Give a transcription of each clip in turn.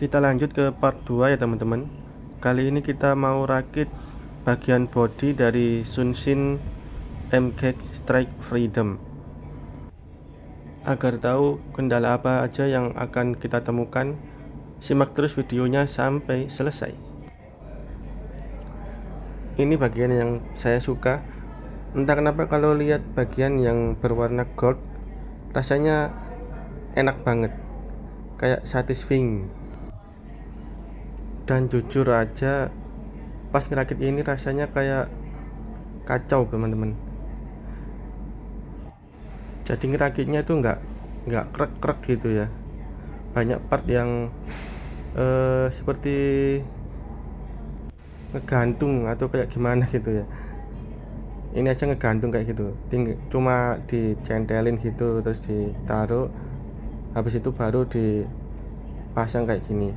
Kita lanjut ke part 2 ya teman-teman. Kali ini kita mau rakit bagian body dari Sunshin M-Gage Strike Freedom. Agar tahu kendala apa aja yang akan kita temukan, simak terus videonya sampai selesai. Ini bagian yang saya suka. Entah kenapa kalau lihat bagian yang berwarna gold, rasanya enak banget, kayak satisfying. Dan jujur aja, pas ngerakit ini rasanya kayak kacau teman-teman. Jadi ngerakitnya itu nggak krek-krek gitu ya. Banyak part yang seperti ngegantung atau kayak gimana gitu ya. Ini aja ngegantung kayak gitu, cuma dicentelin gitu terus ditaruh, habis itu baru dipasang kayak gini.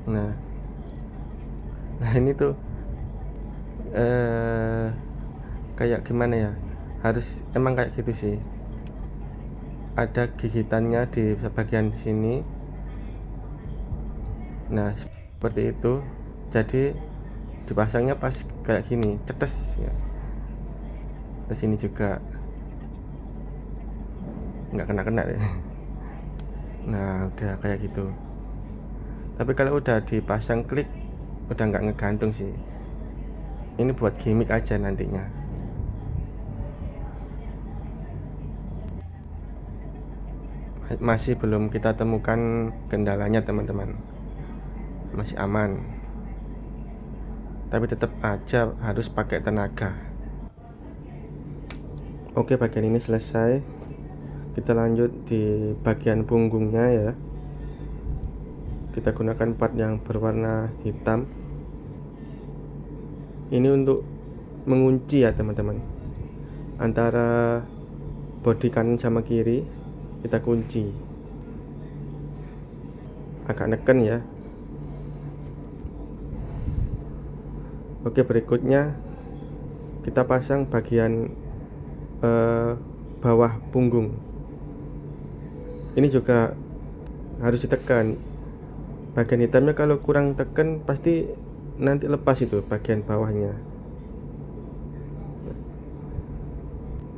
Nah ini tuh kayak gimana ya, harus emang kayak gitu sih, ada gigitannya di bagian sini. Nah seperti itu, jadi dipasangnya pas kayak gini, cetes ya. Di sini juga nggak kena ya. Nah udah kayak gitu. Tapi kalau udah dipasang klik, udah nggak ngegantung sih. Ini buat gimmick aja nantinya. Masih belum kita temukan kendalanya teman-teman, masih aman. Tapi tetap aja harus pakai tenaga. Oke, bagian ini selesai. Kita lanjut di bagian punggungnya ya. Kita gunakan part yang berwarna hitam. Ini untuk mengunci ya teman-teman, antara bodi kanan sama kiri kita kunci, agak neken ya. Oke, berikutnya kita pasang bagian bawah punggung. Ini juga harus ditekan. Bagian hitamnya kalau kurang tekan pasti nanti lepas itu bagian bawahnya.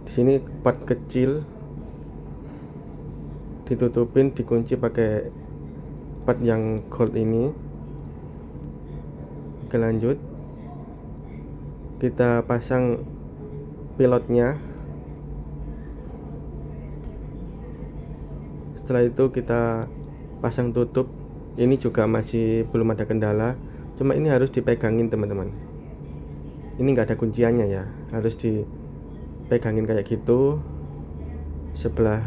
Di sini part kecil ditutupin, dikunci pakai part yang gold ini. Oke, lanjut kita pasang pilotnya. Setelah itu kita pasang tutup. Ini juga masih belum ada kendala, cuma ini harus dipegangin teman-teman. Ini nggak ada kunciannya ya, harus dipegangin kayak gitu. Sebelah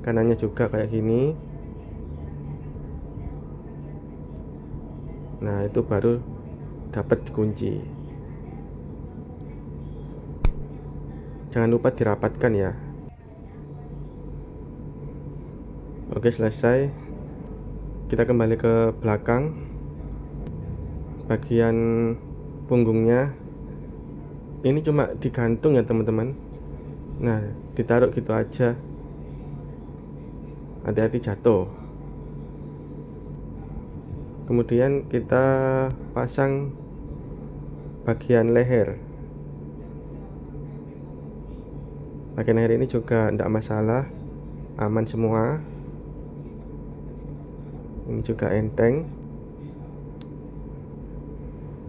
kanannya juga kayak gini. Nah itu baru dapat dikunci. Jangan lupa dirapatkan ya. Oke, selesai. Kita kembali ke belakang. Bagian punggungnya ini cuma digantung ya teman-teman. Nah ditaruh gitu aja, hati-hati jatuh. Kemudian kita pasang bagian leher. Bagian leher ini juga tidak masalah, aman semua. Ini juga enteng.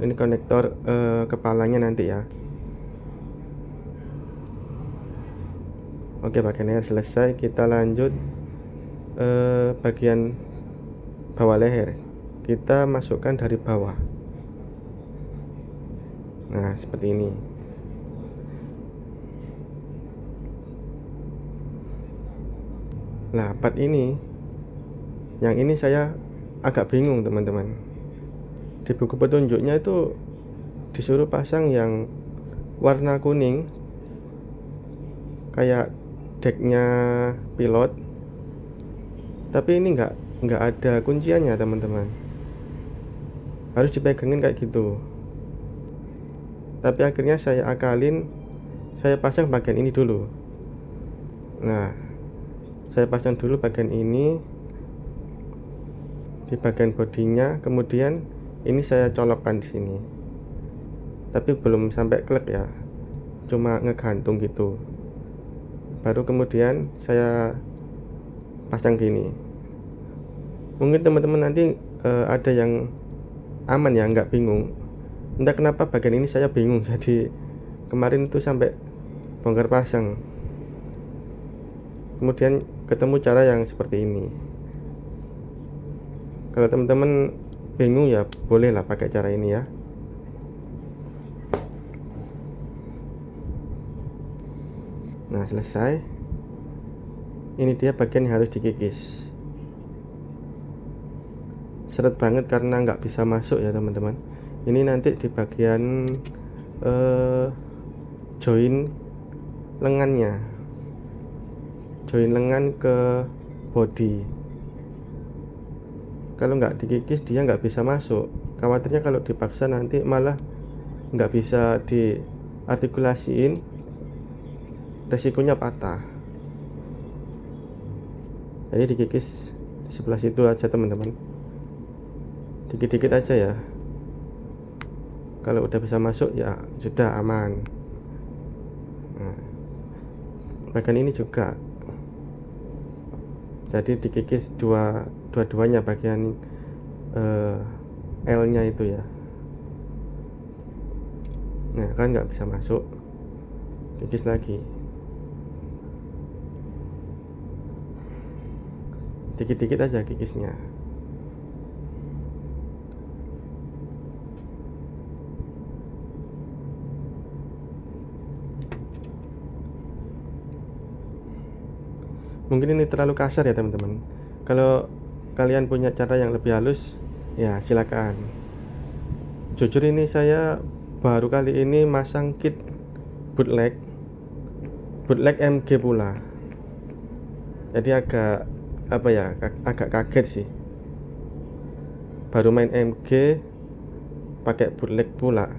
Ini konektor kepalanya nanti ya. Oke, bagian leher selesai. Kita lanjut bagian bawah leher. Kita masukkan dari bawah. Nah seperti ini. Nah part ini, yang ini saya agak bingung teman-teman. Di buku petunjuknya itu disuruh pasang yang warna kuning, kayak decknya pilot, tapi ini nggak ada kunciannya teman-teman, harus dipegangin kayak gitu. Tapi akhirnya saya akalin, saya pasang bagian ini dulu. Nah Saya pasang dulu bagian ini di bagian bodinya, kemudian ini saya colokkan di sini, tapi belum sampai klek ya, cuma ngegantung gitu. Baru kemudian saya pasang gini. Mungkin teman-teman nanti ada yang aman ya, nggak bingung. Entah kenapa bagian ini saya bingung, jadi kemarin itu sampai bongkar pasang, kemudian ketemu cara yang seperti ini. Kalau teman-teman bingung ya bolehlah pakai cara ini ya. Nah, selesai. Ini dia bagian yang harus dikikis. Seret banget karena nggak bisa masuk ya teman-teman. Ini nanti di bagian join lengannya, join lengan ke body. Kalau nggak dikikis dia nggak bisa masuk. Khawatirnya kalau dipaksa nanti malah nggak bisa diartikulasiin, resikonya patah. Jadi dikikis di sebelah situ aja teman-teman, dikit-dikit aja ya. Kalau udah bisa masuk ya sudah aman. Nah, bagian ini juga, jadi dikikis dua-duanya bagian L nya itu ya. Nah kan nggak bisa masuk, kikis lagi, dikit-dikit aja kikisnya. Mungkin ini terlalu kasar ya teman-teman. Kalau kalian punya cara yang lebih halus ya silakan. Jujur ini saya baru kali ini masang kit bootleg MG pula, jadi agak kaget sih, baru main MG pakai bootleg pula,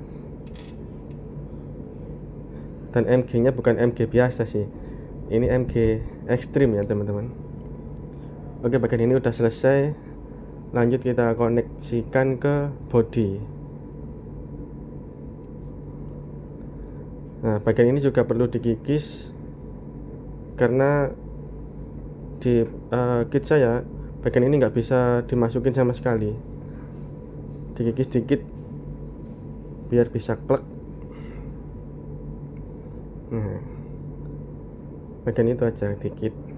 dan MG nya bukan MG biasa sih, ini MG ekstrim ya teman-teman. Oke, bagian ini udah selesai. Lanjut kita koneksikan ke body. Nah, bagian ini juga perlu dikikis karena di kit saya bagian ini nggak bisa dimasukin sama sekali. Dikikis dikit biar bisa klek. Nah, bagian itu aja dikit.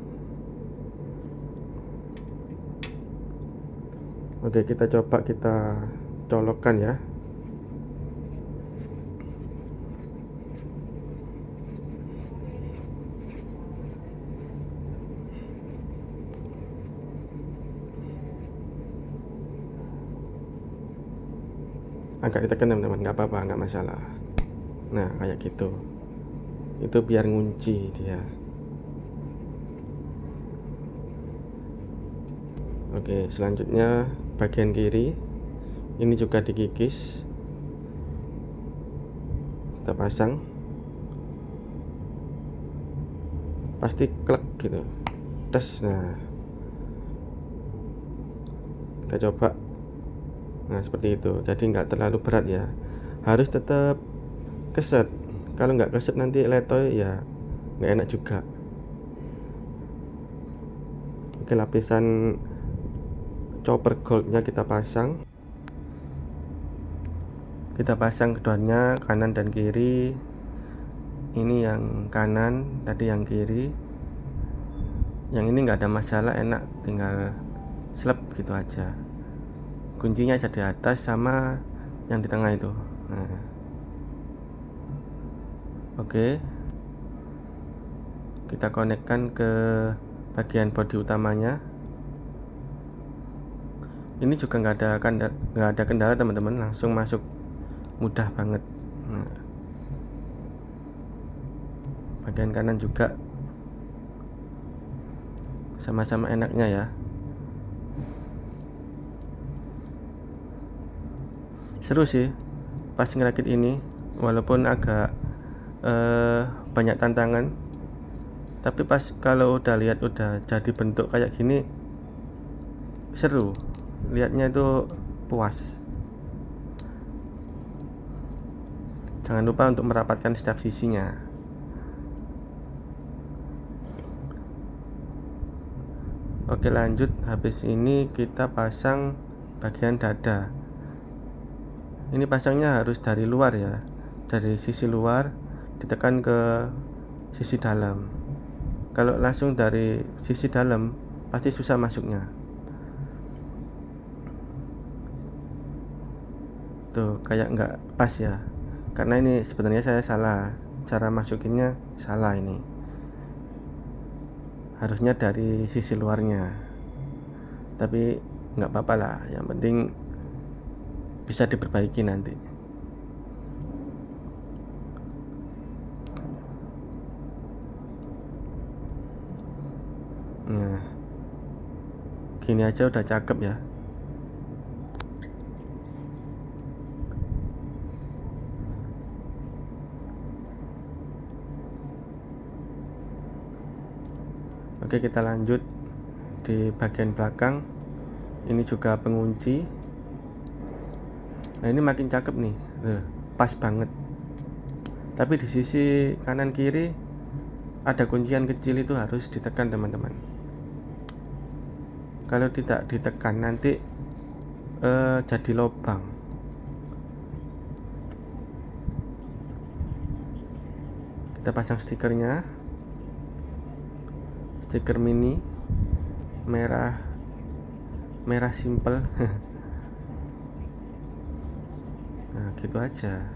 Oke, kita coba kita colokkan ya. Agak ditekan teman-teman, nggak apa-apa, nggak masalah. Nah kayak gitu, itu biar ngunci dia. Oke, selanjutnya bagian kiri ini juga dikikis, kita pasang, pasti klek gitu, tes. Nah kita coba. Nah seperti itu, jadi nggak terlalu berat ya, harus tetap keset. Kalau nggak keset nanti letoy ya nggak enak juga. Oke, lapisan chopper goldnya kita pasang keduanya, kanan dan kiri. Ini yang kanan, tadi yang kiri. Yang ini nggak ada masalah, enak, tinggal slep gitu aja. Kuncinya ada di atas sama yang di tengah itu. Nah, oke, kita konekkan ke bagian bodi utamanya. Ini juga nggak ada kendala teman-teman, langsung masuk, mudah banget. Nah, bagian kanan juga sama-sama enaknya ya. Seru sih pas ngerakit ini, walaupun agak banyak tantangan, Tapi pas kalau udah lihat udah jadi bentuk kayak gini, seru lihatnya, itu puas. Jangan lupa untuk merapatkan setiap sisinya. Oke, lanjut. Habis ini kita pasang bagian dada. Ini pasangnya harus dari luar ya, dari sisi luar ditekan ke sisi dalam. Kalau langsung dari sisi dalam pasti susah masuknya. Tuh kayak nggak pas ya, karena ini sebenarnya saya salah, cara masukinnya salah. Ini harusnya dari sisi luarnya, tapi nggak apa-apa lah, yang penting bisa diperbaiki nanti. Nah, gini aja udah cakep ya. Oke, kita lanjut di bagian belakang. Ini juga pengunci. Nah, ini makin cakep nih. Pas banget. Tapi di sisi kanan kiri ada kuncian kecil, itu harus ditekan teman-teman. Kalau tidak ditekan nanti jadi lubang. Kita pasang stikernya, stiker mini merah simple. Nah, gitu aja.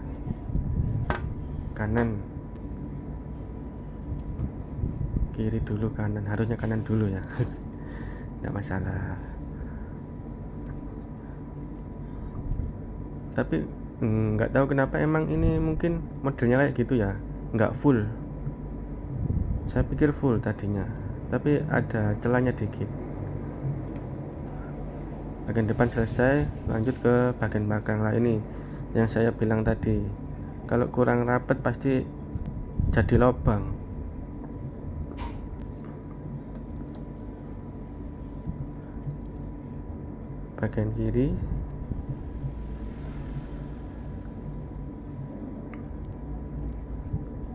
Kanan kiri dulu, kanan, harusnya kanan dulu ya. Nggak masalah. Tapi nggak tahu kenapa, emang ini mungkin modelnya kayak gitu ya, nggak full. Saya pikir full tadinya, tapi ada celahnya dikit. Bagian depan selesai, lanjut ke bagian belakang. Lah, ini yang saya bilang tadi, kalau kurang rapet pasti jadi lubang. Bagian kiri,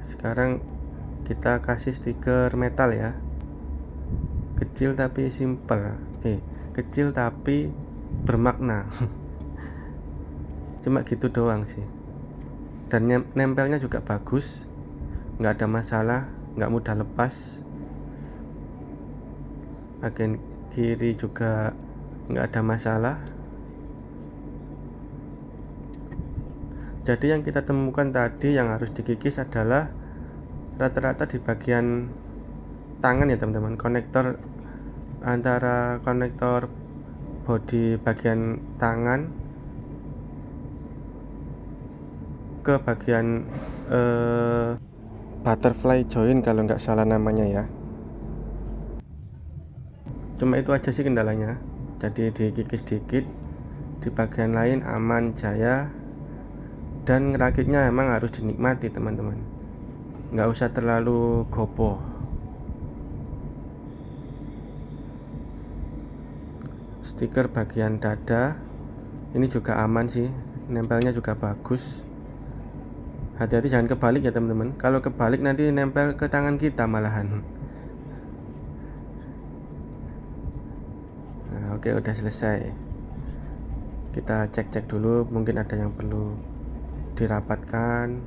sekarang kita kasih stiker metal ya, kecil tapi simple, kecil tapi bermakna. Cuma gitu doang sih, dan nempelnya juga bagus, nggak ada masalah, nggak mudah lepas. Bagian kiri juga nggak ada masalah. Jadi yang kita temukan tadi yang harus dikikis adalah rata-rata di bagian tangan ya teman-teman, konektor antara konektor bodi bagian tangan ke bagian butterfly joint kalau nggak salah namanya ya. Cuma itu aja sih kendalanya, jadi dikikis dikit. Di bagian lain aman jaya, dan ngerakitnya emang harus dinikmati teman-teman, nggak usah terlalu gopoh. Stiker bagian dada ini juga aman sih, nempelnya juga bagus. Hati-hati jangan kebalik ya teman-teman, kalau kebalik nanti nempel ke tangan kita malahan. Nah, oke, udah selesai. Kita cek-cek dulu, mungkin ada yang perlu dirapatkan.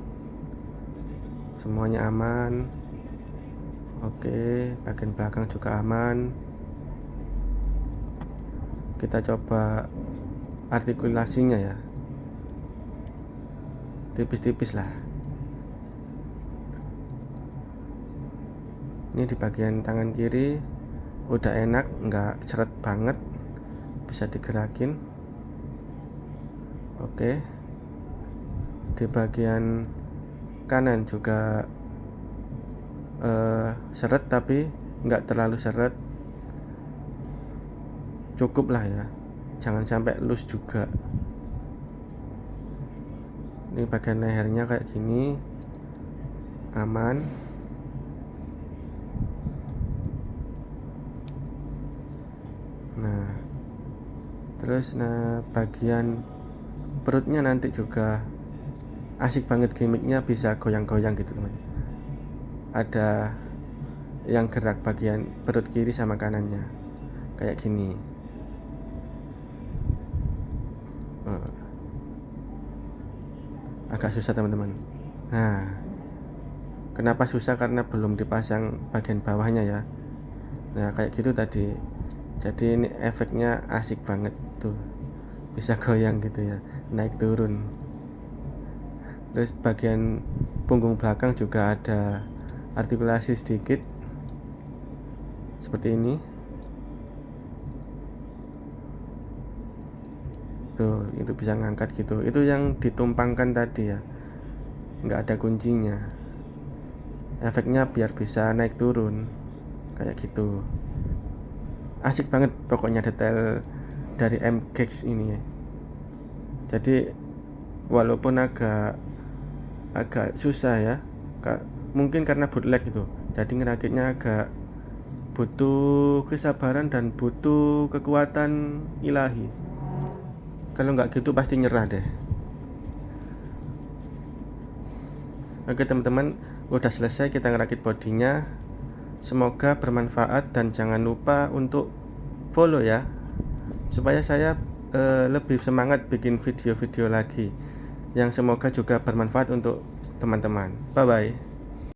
Semuanya aman. Oke, bagian belakang juga aman. Kita coba artikulasinya ya, tipis-tipis lah. Ini di bagian tangan kiri udah enak, nggak seret banget, bisa digerakin. Oke, di bagian kanan juga seret tapi nggak terlalu seret, cukup lah ya, jangan sampai loose juga. Ini bagian lehernya kayak gini, aman. Nah, terus bagian perutnya nanti juga asik banget, gimmicknya bisa goyang-goyang gitu teman. Ada yang gerak bagian perut kiri sama kanannya kayak gini. Agak susah teman-teman. Nah, kenapa susah? Karena belum dipasang bagian bawahnya ya. Nah, kayak gitu tadi. Jadi ini efeknya asik banget tuh, bisa goyang gitu ya, naik turun. Terus bagian punggung belakang juga ada artikulasi sedikit seperti ini tuh, itu bisa ngangkat gitu. Itu yang ditumpangkan tadi ya, nggak ada kuncinya. Efeknya biar bisa naik turun kayak gitu. Asik banget pokoknya detail dari MGX ini ya. Jadi walaupun agak susah ya, mungkin karena bootleg itu, jadi ngerakitnya agak butuh kesabaran dan butuh kekuatan ilahi. Kalau nggak gitu pasti nyerah deh. Oke teman-teman, udah selesai kita ngerakit bodinya. Semoga bermanfaat dan jangan lupa untuk follow ya, supaya saya lebih semangat bikin video-video lagi yang semoga juga bermanfaat untuk teman-teman. Bye bye.